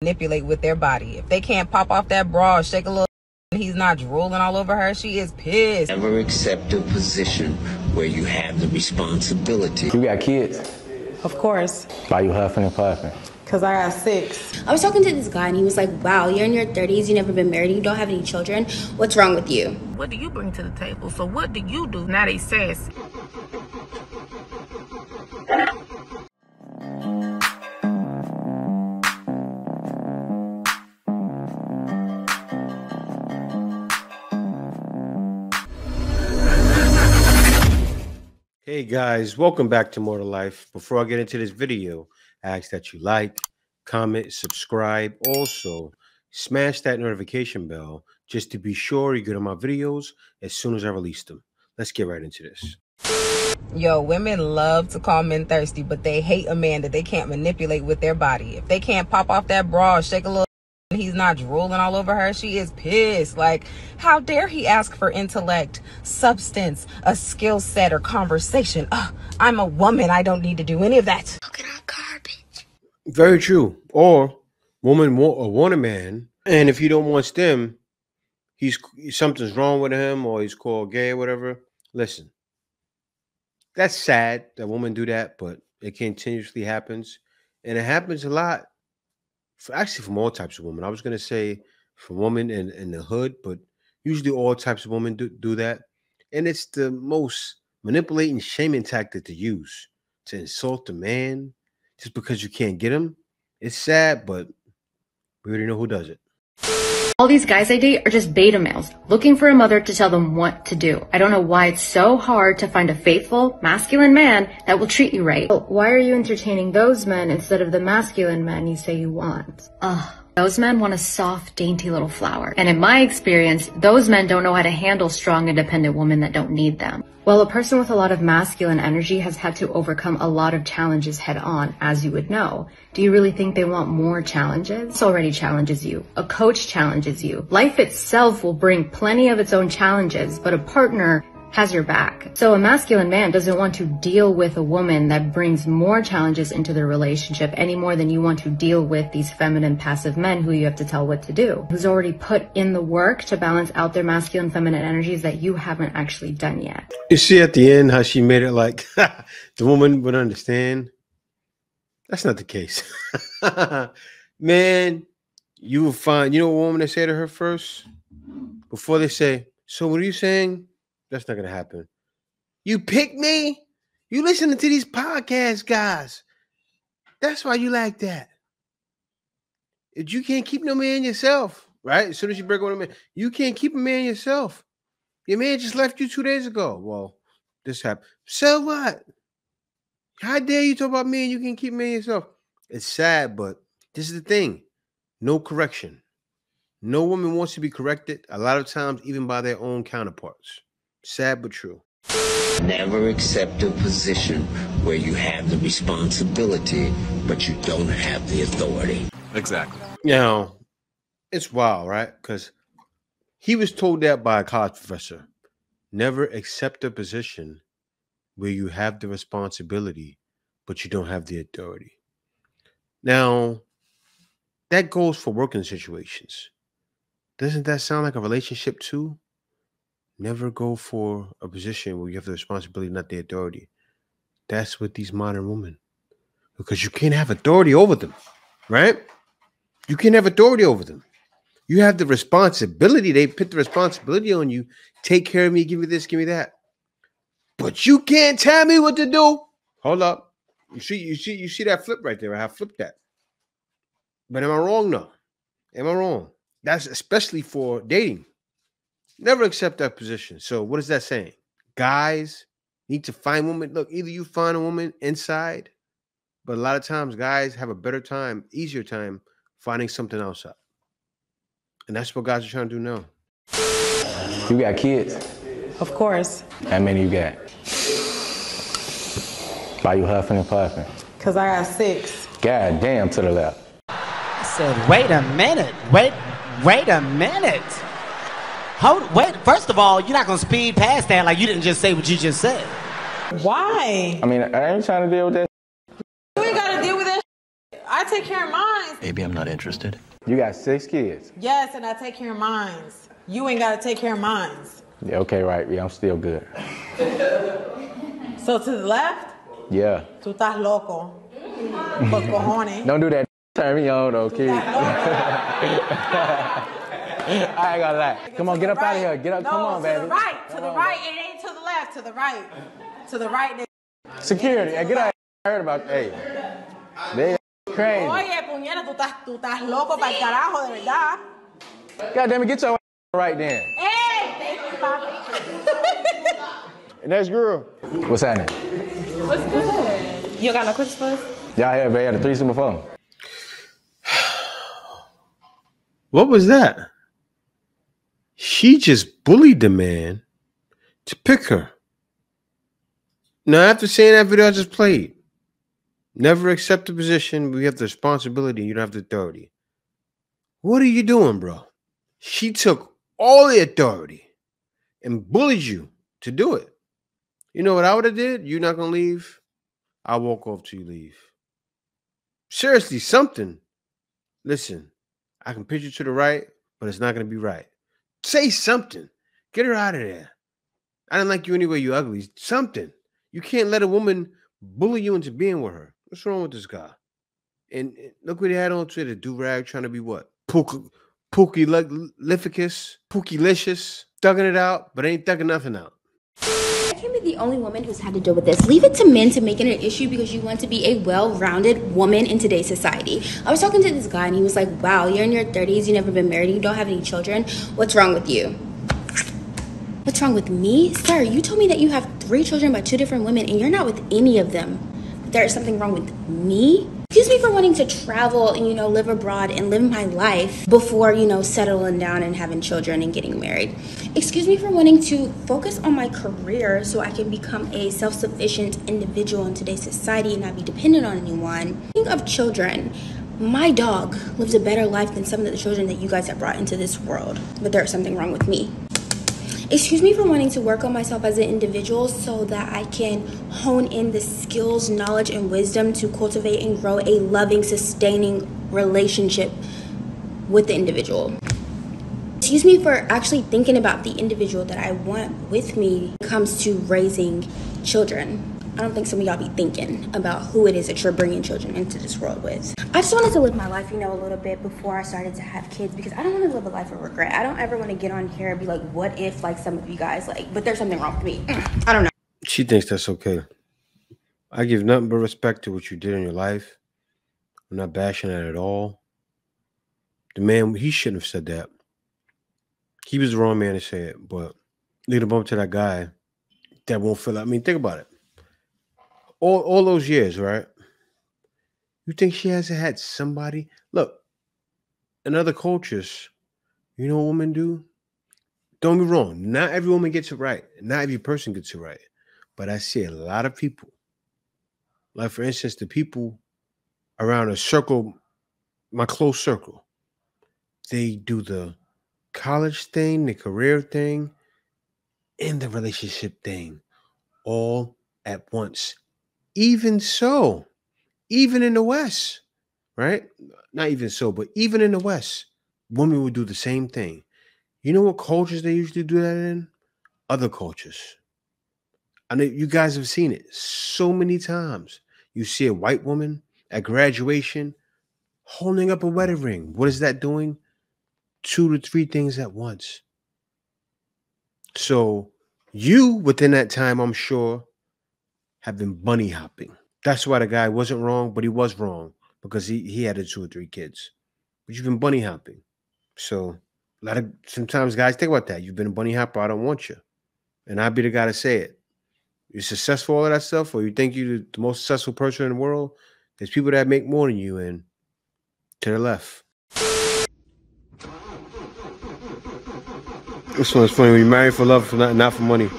manipulate with their body. If they can't pop off that bra, shake a little, and he's not drooling all over her, she is pissed. Never accept a position where you have the responsibility. You got kids? Of course. Why you huffing and puffing? Because I got 6. I was talking to this guy and he was like, wow, you're in your 30s, you've never been married, you don't have any children. What's wrong with you? What do you bring to the table? So what do you do? Now they says. Hey guys, welcome back to More to Life. Before I get into this video, I ask that you like, comment, subscribe. Also, smash that notification bell just to be sure you get on my videos as soon as I release them. Let's get right into this. Yo, women love to call men thirsty, but they hate a man that they can't manipulate with their body. If they can't pop off that bra, shake a little, and he's not drooling all over her, she is pissed. Like, how dare he ask for intellect, substance, a skill set, or conversation? I'm a woman. I don't need to do any of that. Look at our garbage. Very true. Or woman want a man, and if he don't want them, something's wrong with him, or he's called gay or whatever. Listen, that's sad that women do that, but it continuously happens, and it happens a lot. Actually, from all types of women. I was going to say from women in the hood, but usually all types of women do that. And it's the most manipulating, shaming tactic to use, to insult a man just because you can't get him. It's sad, but we already know who does it. All these guys I date are just beta males, looking for a mother to tell them what to do. I don't know why it's so hard to find a faithful, masculine man that will treat you right. Well, why are you entertaining those men instead of the masculine men you say you want? Those men want a soft, dainty little flower. And in my experience, those men don't know how to handle strong, independent women that don't need them. Well, a person with a lot of masculine energy has had to overcome a lot of challenges head on, as you would know. Do you really think they want more challenges? This already challenges you. A coach challenges you. Life itself will bring plenty of its own challenges, but a partner has your back. So a masculine man doesn't want to deal with a woman that brings more challenges into their relationship any more than you want to deal with these feminine passive men who you have to tell what to do, who's already put in the work to balance out their masculine feminine energies that you haven't actually done yet. You see at the end how she made it like the woman would understand? That's not the case. Man, you will find, you know what woman they say to her first? Before they say, so what are you saying? That's not going to happen. You pick me? You listening to these podcasts, guys. That's why you like that. If you can't keep no man yourself, right? As soon as you break up with a man, you can't keep a man yourself. Your man just left you 2 days ago. Well, this happened. So what? How dare you talk about me and you can keep a man yourself? It's sad, but this is the thing. No correction. No woman wants to be corrected, a lot of times even by their own counterparts. Sad but true. Never accept a position where you have the responsibility, but you don't have the authority. Exactly. Now, it's wild, right? Because he was told that by a college professor. Never accept a position where you have the responsibility, but you don't have the authority. Now, that goes for working situations. Doesn't that sound like a relationship too? Never go for a position where you have the responsibility, not the authority. That's with these modern women. Because you can't have authority over them, right? You can't have authority over them. You have the responsibility. They put the responsibility on you. Take care of me, give me this, give me that. But you can't tell me what to do. Hold up. You see that flip right there. I have flipped that. But am I wrong? No. Am I wrong? That's especially for dating. Never accept that position. So what is that saying? Guys need to find women. Look, either you find a woman inside, but a lot of times guys have a better time, easier time finding something else out. And that's what guys are trying to do now. You got kids? Of course. How many you got? Why you huffing and puffing? Because I got 6. God damn to the left. I said, wait a minute. Wait a minute. Wait, first of all, you're not going to speed past that like you didn't just say what you just said. Why? I mean, I ain't trying to deal with that. You ain't got to deal with that. I take care of mine. Maybe I'm not interested. You got 6 kids. Yes, and I take care of mines. You ain't got to take care of mines. Yeah, okay, right. Yeah, I'm still good. So to the left? Yeah. Tú estás loco. Por cojones. Don't do that. Turn me on, though, kid. I ain't gonna lie. Come on, get up out of here. Get up. No, Come on, baby. To the right. To the right. It ain't to the left. To the right. To the right. Security. Hey, get out. I heard about. Hey, they crazy. Oye, puñeta, tú estás loco para el carajo, de verdad. God damn it, get your right then. Hey, thank you, papi. Next girl. What's happening? What's good? You got no questions for us? Y'all here, baby. Had a threesome before. What was that? She just bullied the man to pick her. Now, after seeing that video I just played, never accept a position where you have the responsibility and you don't have the authority. What are you doing, bro? She took all the authority and bullied you to do it. You know what I would have did? You're not going to leave? I'll walk off till you leave. Seriously, something. Listen, I can pitch you to the right, but it's not going to be right. Say something. Get her out of there. I didn't like you anyway, you ugly. Something. You can't let a woman bully you into being with her. What's wrong with this guy? And look what he had on Twitter. Do-rag trying to be what? Pookie-lificus, Pookie-licious. Thugging it out, but ain't thugging nothing out. I can't be the only woman who's had to deal with this. Leave it to men to make it an issue because you want to be a well-rounded woman in today's society. I was talking to this guy and he was like, wow, you're in your 30s, you've never been married, you don't have any children. What's wrong with you? What's wrong with me? Sir, you told me that you have 3 children by 2 different women and you're not with any of them. There is something wrong with me? Excuse me for wanting to travel and, live abroad and live my life before, settling down and having children and getting married. Excuse me for wanting to focus on my career so I can become a self-sufficient individual in today's society and not be dependent on anyone. Think of children. My dog lives a better life than some of the children that you guys have brought into this world. But there's something wrong with me. Excuse me for wanting to work on myself as an individual so that I can hone in the skills, knowledge, and wisdom to cultivate and grow a loving, sustaining relationship with the individual. Excuse me for actually thinking about the individual that I want with me when it comes to raising children. I don't think some of y'all be thinking about who it is that you're bringing children into this world with. I just wanted to live my life, a little bit before I started to have kids because I don't want to live a life of regret. I don't ever want to get on here and be like, what if, like some of you guys, but there's something wrong with me. I don't know. She thinks that's okay. I give nothing but respect to what you did in your life. I'm not bashing that at all. The man, he shouldn't have said that. He was the wrong man to say it, but lead a bump to that guy that won't feel it. I mean, think about it. All those years, right? You think she hasn't had somebody? Look, in other cultures, you know what women do? Don't be wrong. Not every woman gets it right. Not every person gets it right. But I see a lot of people, like for instance, the people around a circle, my close circle, they do the college thing, the career thing, and the relationship thing all at once. Even so, even in the West, right? Not even so, but even in the West, women would do the same thing. You know what cultures they usually do that in? Other cultures. I know you guys have seen it so many times. You see a white woman at graduation holding up a wedding ring. What is that doing? 2 to 3 things at once. So you, within that time, I'm sure, have been bunny hopping. That's why the guy wasn't wrong, but he was wrong because he had 2 or 3 kids. But you've been bunny hopping. So sometimes guys think about that. You've been a bunny hopper. I don't want you. And I'd be the guy to say it. You're successful, all of that stuff, or you think you're the most successful person in the world. There's people that make more than you, and to the left. This one's funny. When you marry for love, not for money.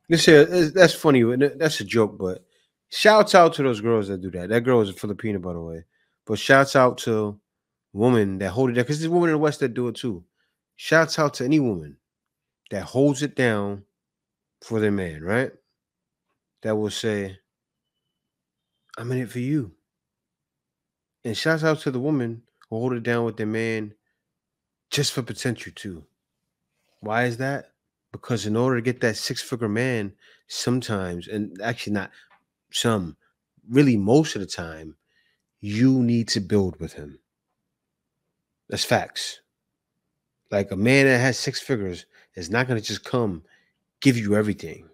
This here, that's funny. That's a joke, but shouts out to those girls that do that. That girl is a Filipino, by the way. But shouts out to women that hold it down, because there's women in the West that do it too. Shouts out to any woman that holds it down for their man, right? That will say, I'm in it for you. And shouts out to the woman who hold it down with their man just for potential too. Why is that? Because in order to get that 6-figure man, sometimes, and actually not some, really most of the time, you need to build with him. That's facts. Like a man that has 6 figures is not going to just come give you everything.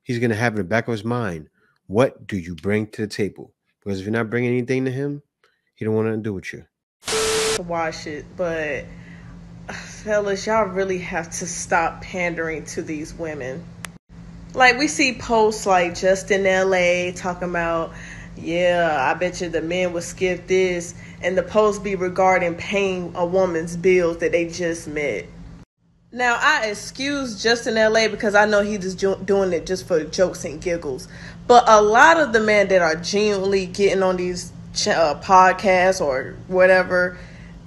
He's going to have in the back of his mind, what do you bring to the table? Because if you're not bringing anything to him, he don't want nothing to do with you. To watch it, but fellas, y'all really have to stop pandering to these women. Like, we see posts like just in LA talking about, yeah, I bet you the men would skip this, and the post be regarding paying a woman's bills that they just met. Now, I excuse just in LA because I know he's just doing it just for jokes and giggles. But a lot of the men that are genuinely getting on these podcasts or whatever,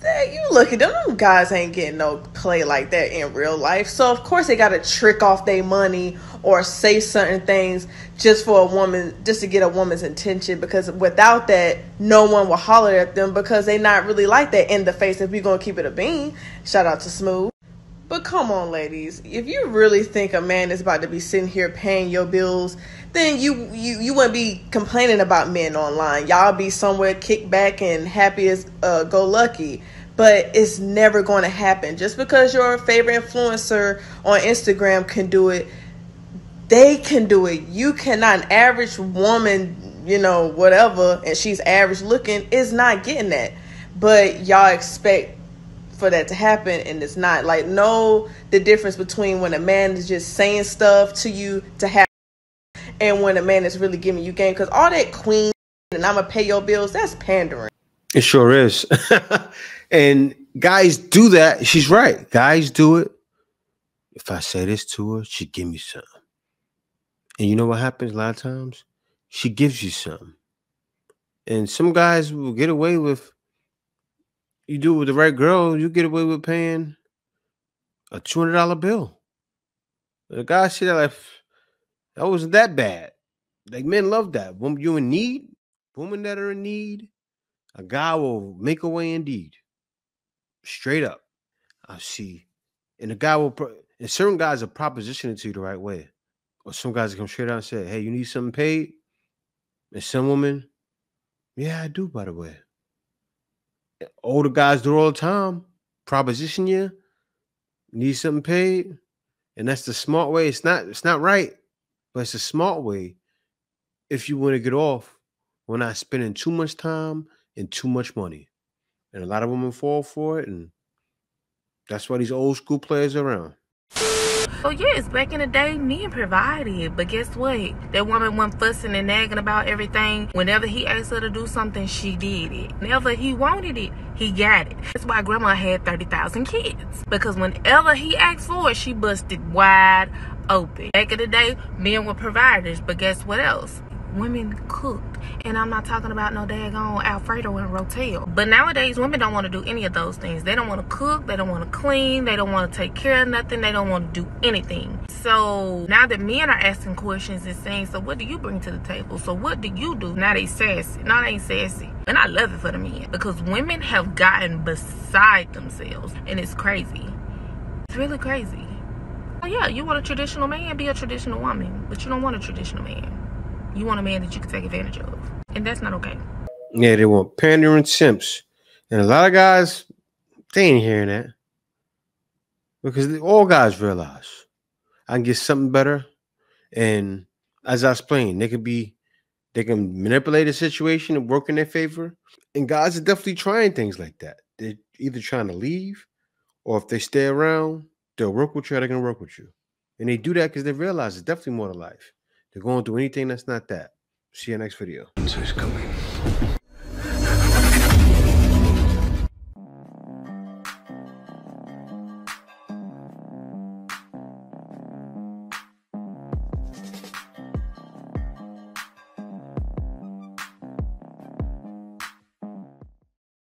you look at them, them guys ain't getting no play like that in real life. So, of course, they got to trick off their money or say certain things just for a woman, just to get a woman's attention. Because without that, no one will holler at them because they not really like that in the face. If we're going to keep it a bean, shout out to Smooth. But come on, ladies, if you really think a man is about to be sitting here paying your bills, then you wouldn't be complaining about men online. Y'all be somewhere kicked back and happy as go lucky. But it's never going to happen. Just because your favorite influencer on Instagram can do it, they can do it. You cannot. An average woman, whatever, and she's average looking, is not getting that. But y'all expect for that to happen, and it's not. Like, know the difference between when a man is just saying stuff to you to have and when a man is really giving you game. Because all that queen and I'm gonna pay your bills, that's pandering. It sure is. And guys do that. She's right. Guys do it. If I say this to her, she give me something. And you know what happens a lot of times? She gives you something. And some guys will get away with, you do it with the right girl, you get away with paying a $200 bill. The guy see that like, that wasn't that bad. Like, men love that. Woman, you in need, women that are in need, a guy will make a way indeed. Straight up. I see. And the guy will, and certain guys will proposition it to you the right way. Or some guys come straight out and say, hey, you need something paid? And some women, yeah, I do, by the way. Older guys do it all the time. Proposition you, need something paid. And that's the smart way. It's not right, but it's a smart way if you want to get off when not spending too much time and too much money. And a lot of women fall for it, and that's why these old school players are around. Oh yes, back in the day, men provided. But guess what? That woman wasn't fussing and nagging about everything. Whenever he asked her to do something, she did it. Whenever he wanted it, he got it. That's why grandma had 30,000 kids. Because whenever he asked for it, she busted wide open. Back in the day, men were providers. But guess what else? Women cooked. And I'm not talking about no daggone Alfredo and Rotel. But nowadays, women don't want to do any of those things. They don't want to cook. They don't want to clean. They don't want to take care of nothing. They don't want to do anything. So now that men are asking questions and saying, so what do you bring to the table? So what do you do? Now they sassy. No, they ain't sassy. And I love it for the men. Because women have gotten beside themselves. And it's crazy. It's really crazy. Oh yeah, you want a traditional man? Be a traditional woman. But you don't want a traditional man. You want a man that you can take advantage of. And that's not okay. Yeah, they want pandering simps. And a lot of guys, they ain't hearing that. Because all guys realize I can get something better. And as I explained, they can manipulate a situation and work in their favor. And guys are definitely trying things like that. They're either trying to leave, or if they stay around, they'll work with you or they're going to work with you. And they do that because they realize it's definitely more to life. They're going through anything that's not that. See you next video. Answer's coming.